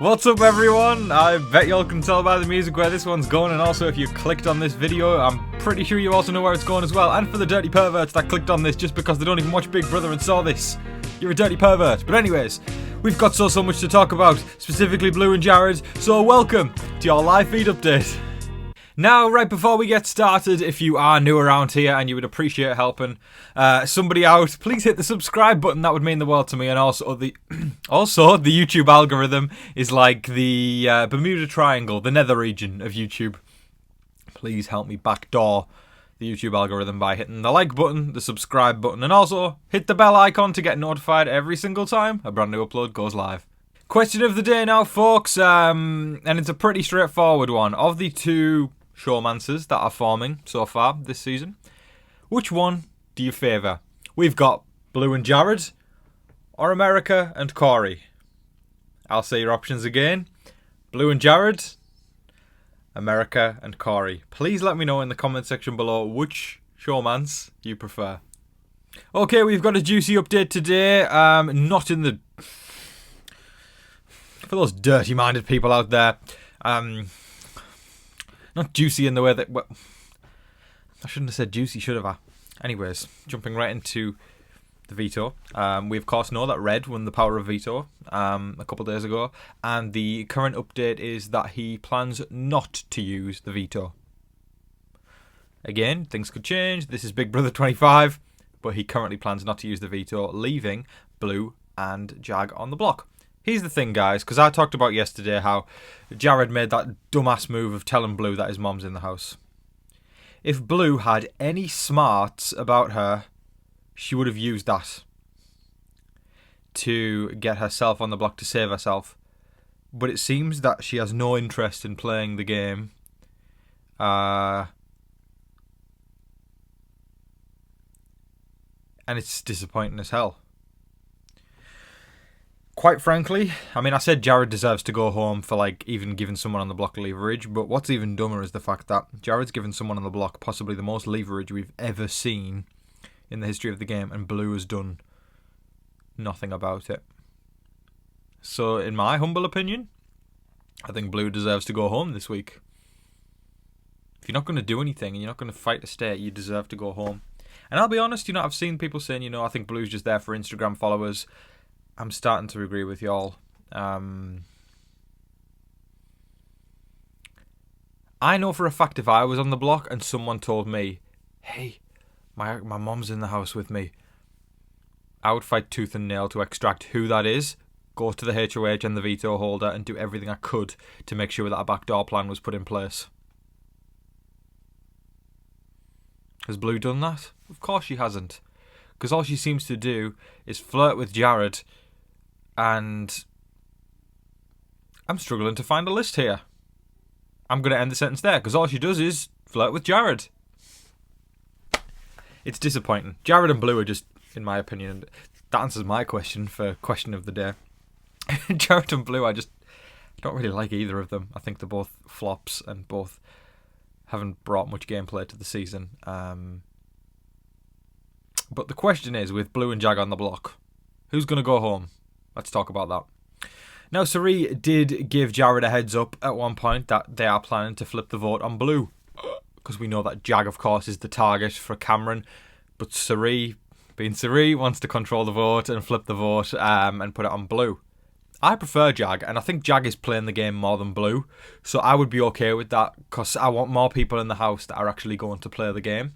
What's up everyone? I bet y'all can tell by the music where this one's going, and also if you clicked on this video, I'm pretty sure you also know where it's going as well. And for the dirty perverts that clicked on this just because they don't even watch Big Brother and saw this, you're a dirty pervert. But anyways, we've got so much to talk about, specifically Blue and Jared, so welcome to your live feed update. Now, right before we get started, if you are new around here and you would appreciate helping somebody out, please hit the subscribe button. That would mean the world to me. And also the YouTube algorithm is like the Bermuda Triangle, the nether region of YouTube. Please help me backdoor the YouTube algorithm by hitting the like button, the subscribe button, and also hit the bell icon to get notified every single time a brand new upload goes live. Question of the day now, folks, and it's a pretty straightforward one. Of the two Showmances that are forming so far this season, which one do you favour? We've got Blue and Jared, or America and Cory. I'll say your options again. Blue and Jared, America and Cory. Please let me know in the comment section below which showmance you prefer. Okay, we've got a juicy update today. Not in the... For those dirty-minded people out there, not juicy in the way that... Well, I shouldn't have said juicy, should have I? Anyways, jumping right into the veto. We, of course, know that Red won the power of veto a couple of days ago. And the current update is that he plans not to use the veto. Again, things could change. This is Big Brother 25. But he currently plans not to use the veto, leaving Blue and Jag on the block. Here's the thing, guys, because I talked about yesterday how Jared made that dumbass move of telling Blue that his mom's in the house. If Blue had any smarts about her, she would have used that to get herself on the block to save herself. But it seems that she has no interest in playing the game. And it's disappointing as hell. Quite frankly, I mean, I said Jared deserves to go home for, like, even giving someone on the block leverage, but what's even dumber is the fact that Jared's given someone on the block possibly the most leverage we've ever seen in the history of the game, and Blue has done nothing about it. So, in my humble opinion, I think Blue deserves to go home this week. If you're not going to do anything and you're not going to fight to stay, you deserve to go home. And I'll be honest, I've seen people saying, I think Blue's just there for Instagram followers. I'm starting to agree with y'all. I know for a fact if I was on the block and someone told me, hey, my mom's in the house with me, I would fight tooth and nail to extract who that is, go to the HOH and the veto holder and do everything I could to make sure that a backdoor plan was put in place. Has Blue done that? Of course she hasn't. Because all she seems to do is flirt with Jared, and I'm struggling to find a list here. I'm going to end the sentence there, because all she does is flirt with Jared. It's disappointing. Jared and Blue are just, in my opinion, that answers my question for question of the day. Jared and Blue, I don't really like either of them. I think they're both flops and both haven't brought much gameplay to the season. But the question is, with Blue and Jag on the block, who's going to go home? Let's talk about that. Now, Sari did give Jared a heads up at one point that they are planning to flip the vote on Blue. Because we know that Jag, of course, is the target for Cameron. But Sari, being Sari, wants to control the vote and flip the vote and put it on Blue. I prefer Jag, and I think Jag is playing the game more than Blue. So I would be okay with that, because I want more people in the house that are actually going to play the game.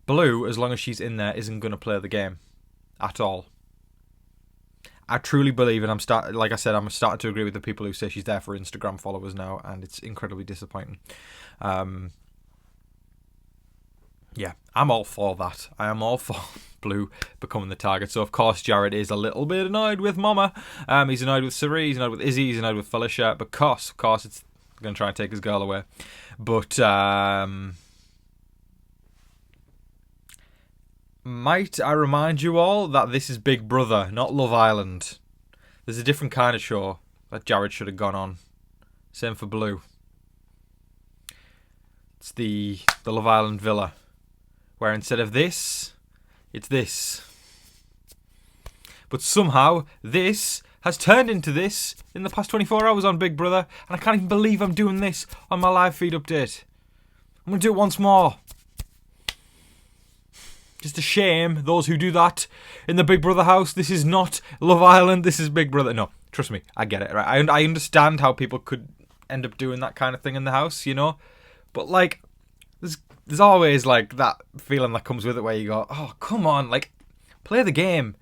Blue, as long as she's in there, isn't going to play the game at all. I truly believe, and I'm starting to agree with the people who say she's there for Instagram followers now, and it's incredibly disappointing. Yeah, I'm all for that. I am all for Blue becoming the target. So, of course, Jared is a little bit annoyed with Mama. He's annoyed with Sari, he's annoyed with Izzy, he's annoyed with Felicia, because, of course, it's going to try and take his girl away. But, might I remind you all that this is Big Brother, not Love Island. There's a different kind of show that Jared should have gone on. Same for Blue. It's the Love Island villa, where instead of this, it's this. But somehow, this has turned into this in the past 24 hours on Big Brother, and I can't even believe I'm doing this on my live feed update. I'm going to do it once more. Just to shame those who do that in the Big Brother house. This is not Love Island, this is Big Brother. No, trust me, I get it, right? I understand how people could end up doing that kind of thing in the house, you know? But, like, there's always, like, that feeling that comes with it where you go, oh, come on, like, play the game.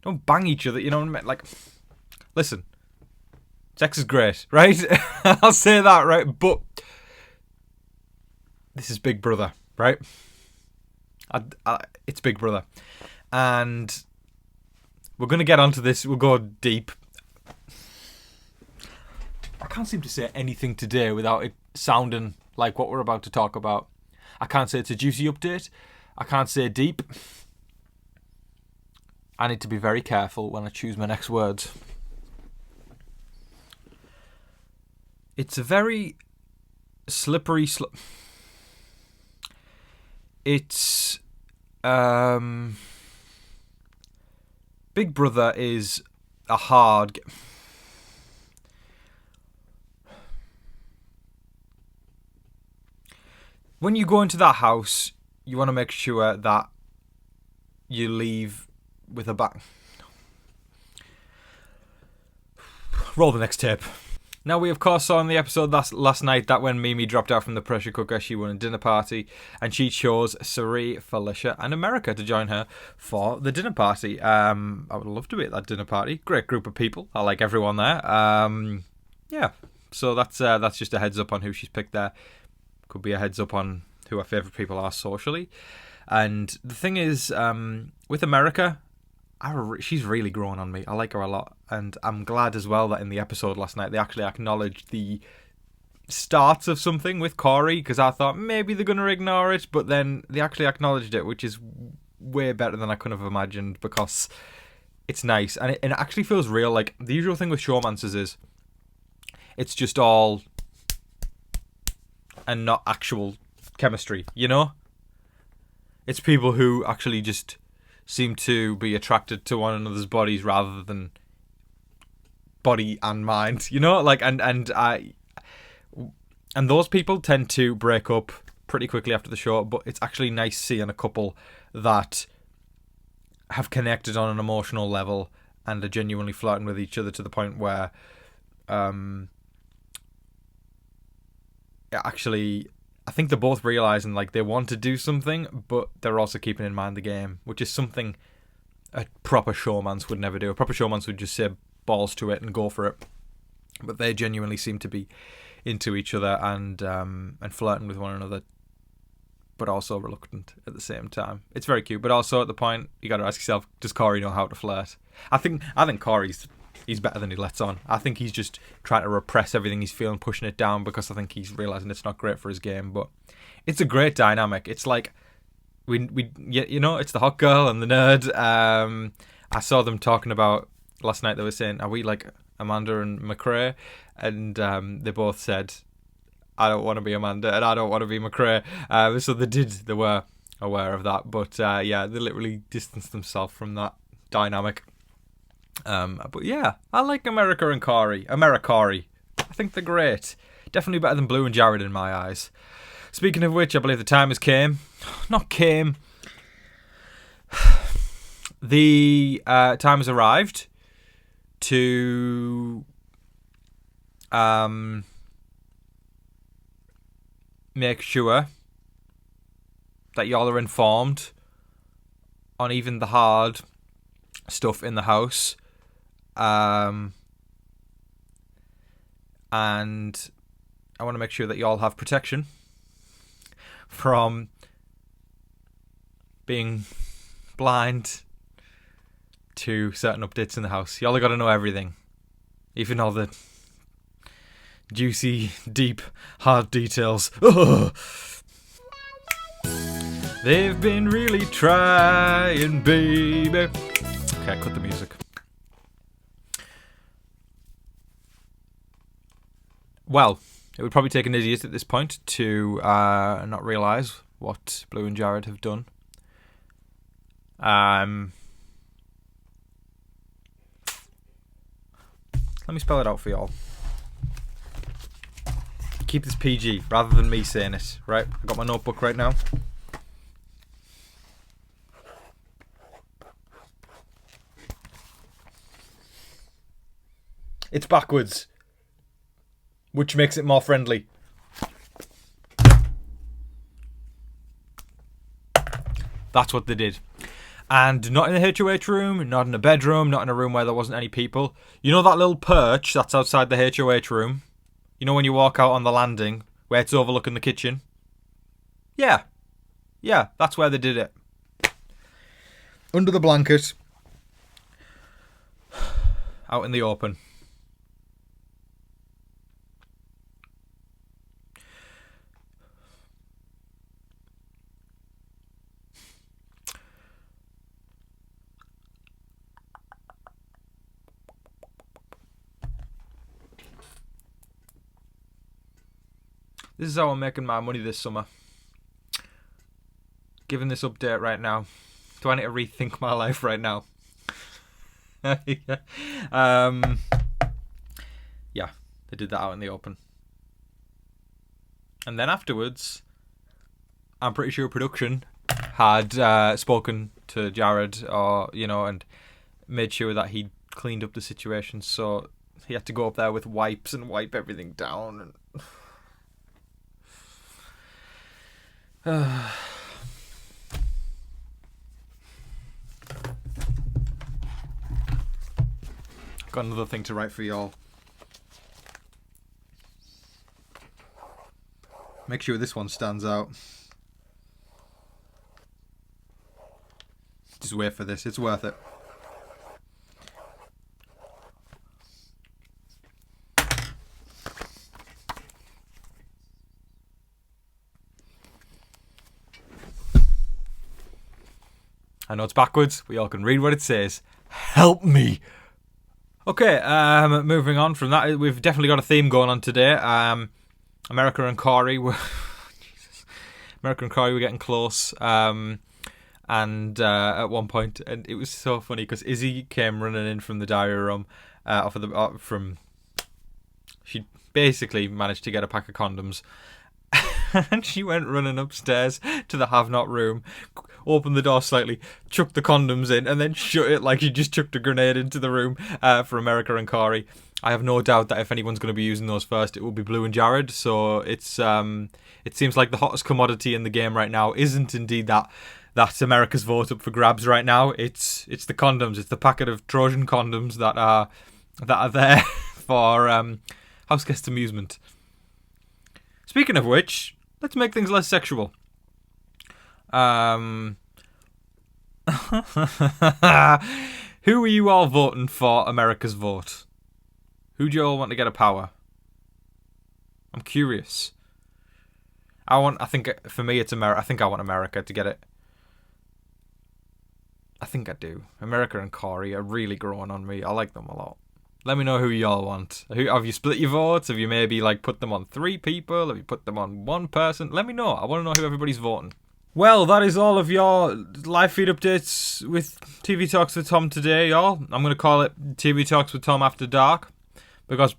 Don't bang each other, you know what I mean? Like, listen, sex is great, right? I'll say that, right? But this is Big Brother, right? It's Big Brother. And we're going to get onto this. We'll go deep. I can't seem to say anything today without it sounding like what we're about to talk about. I can't say it's a juicy update. I can't say deep. I need to be very careful when I choose my next words. It's a very slippery it's Big Brother is a hard when you go into that house, you want to make sure that you leave with a bang. Roll the next tape. Now, we of course saw in the episode last night that when Mimi dropped out from the pressure cooker, she won a dinner party, and she chose Sari, Felicia and America to join her for the dinner party. I would love to be at that dinner party. Great group of people. I like everyone there. Yeah, so that's just a heads up on who she's picked there. Could be a heads up on who her favourite people are socially. And the thing is, with America, she's really grown on me. I like her a lot, and I'm glad as well that in the episode last night they actually acknowledged the starts of something with Cory, because I thought maybe they're going to ignore it, but then they actually acknowledged it, which is way better than I could have imagined, because it's nice, and it actually feels real. Like, the usual thing with Showmances is it's just all and not actual chemistry, you know? It's people who actually just seem to be attracted to one another's bodies rather than body and mind, you know? Like, and those people tend to break up pretty quickly after the show, but it's actually nice seeing a couple that have connected on an emotional level and are genuinely flirting with each other to the point where actually I think they're both realising, like, they want to do something, but they're also keeping in mind the game, which is something a proper showmance would never do. A proper showmance would just say balls to it and go for it. But they genuinely seem to be into each other and flirting with one another, but also reluctant at the same time. It's very cute, but also at the point, you got to ask yourself, does Cory know how to flirt? I think Cory's... he's better than he lets on. I think he's just trying to repress everything he's feeling, pushing it down, because I think he's realising it's not great for his game. But it's a great dynamic. It's like, you know, it's the hot girl and the nerd. I saw them talking about, last night they were saying, are we like Amanda and McRae? And they both said, I don't want to be Amanda and I don't want to be McRae. So they were aware of that. But yeah, they literally distanced themselves from that dynamic. But yeah, I like America and Cory. I think they're great. Definitely better than Blue and Jared in my eyes. Speaking of which, I believe the time has came. Not came. The time has arrived to make sure that y'all are informed on even the hard stuff in the house. And I want to make sure that you all have protection from being blind to certain updates in the house. Y'all have got to know everything, even all the juicy, deep, hard details. They've been really trying, baby. Okay, cut the music. Well, it would probably take an idiot at this point to not realise what Blue and Jared have done. Let me spell it out for y'all. Keep this PG rather than me saying it. Right, I got my notebook right now. It's backwards, which makes it more friendly. That's what they did. And not in the HOH room, not in a bedroom, not in a room where there wasn't any people. You know that little perch that's outside the HOH room? You know when you walk out on the landing where it's overlooking the kitchen? Yeah. Yeah, that's where they did it. Under the blanket. Out in the open. This is how I'm making my money this summer. Giving this update right now. Do I need to rethink my life right now? Yeah, they did that out in the open. And then afterwards, I'm pretty sure production had spoken to Jared, and made sure that he cleaned up the situation. So he had to go up there with wipes and wipe everything down. And got another thing to write for y'all. Make sure this one stands out. Just wait for this, it's worth it. I know it's backwards, but y'all can read what it says. Help me! Okay, moving on from that, we've definitely got a theme going on today. America and Cory were... America and Cory were getting close. And at one point, and it was so funny, because Izzy came running in from the diary room, she basically managed to get a pack of condoms. And she went running upstairs to the have-not room, opened the door slightly, chucked the condoms in, and then shut it like she just chucked a grenade into the room for America and Cory. I have no doubt that if anyone's going to be using those first, it will be Blue and Jared. So it seems like the hottest commodity in the game right now isn't indeed that's America's vote up for grabs right now. It's the condoms. It's the packet of Trojan condoms that are there for house guest amusement. Speaking of which, let's make things less sexual. Who are you all voting for America's vote? Who do you all want to get a power? I'm curious. I think for me it's America. I think I want America to get it. I think I do. America and Cory are really growing on me. I like them a lot. Let me know who y'all want. Have you split your votes? Have you maybe put them on 3 people? Have you put them on 1 person? Let me know. I want to know who everybody's voting. Well, that is all of your live feed updates with TV Talks with Tom today, y'all. I'm going to call it TV Talks with Tom After Dark. Because,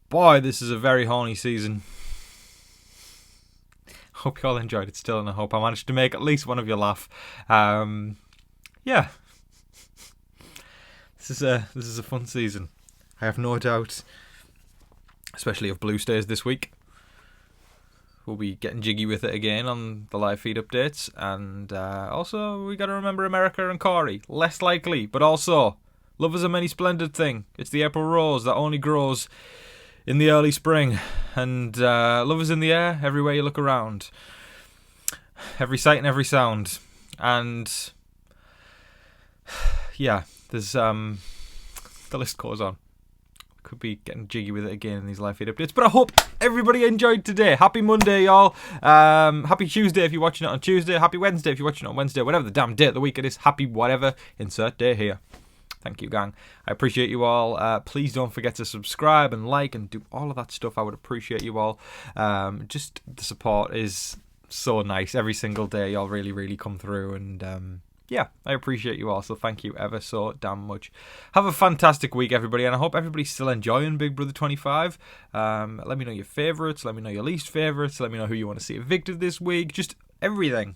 boy, this is a very horny season. Hope y'all enjoyed it still, and I hope I managed to make at least one of you laugh. Yeah. This is a fun season. I have no doubt, especially if Blue stays this week. We'll be getting jiggy with it again on the live feed updates. And also, we got to remember America and Cory. Less likely, but also, love is a many splendid thing. It's the April rose that only grows in the early spring. And love is in the air everywhere you look around. Every sight and every sound. And yeah, there's the list goes on. Could be getting jiggy with it again in these live feed updates, but I hope everybody enjoyed today. Happy Monday, y'all. Happy Tuesday if you're watching it on Tuesday. Happy Wednesday if you're watching it on Wednesday. Whatever the damn day of the week it is. Happy whatever. Insert day here. Thank you, gang. I appreciate you all. Please don't forget to subscribe and like and do all of that stuff. I would appreciate you all. Just the support is so nice every single day. Y'all really, really come through, and yeah, I appreciate you all, so thank you ever so damn much. Have a fantastic week, everybody, and I hope everybody's still enjoying Big Brother 25. Let me know your favourites, let me know your least favourites, let me know who you want to see evicted this week, just everything.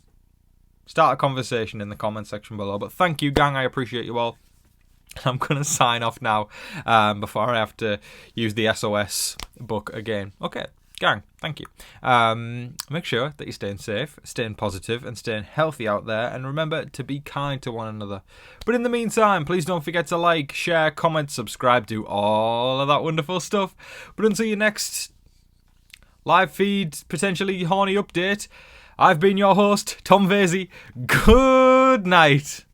Start a conversation in the comment section below. But thank you, gang, I appreciate you all. I'm going to sign off now before I have to use the SOS book again. Okay, gang, thank you. Make sure that you're staying safe, staying positive, and staying healthy out there. And remember to be kind to one another. But in the meantime, please don't forget to like, share, comment, subscribe, do all of that wonderful stuff. But until your next live feed, potentially horny update, I've been your host, Tom Vasey. Good night.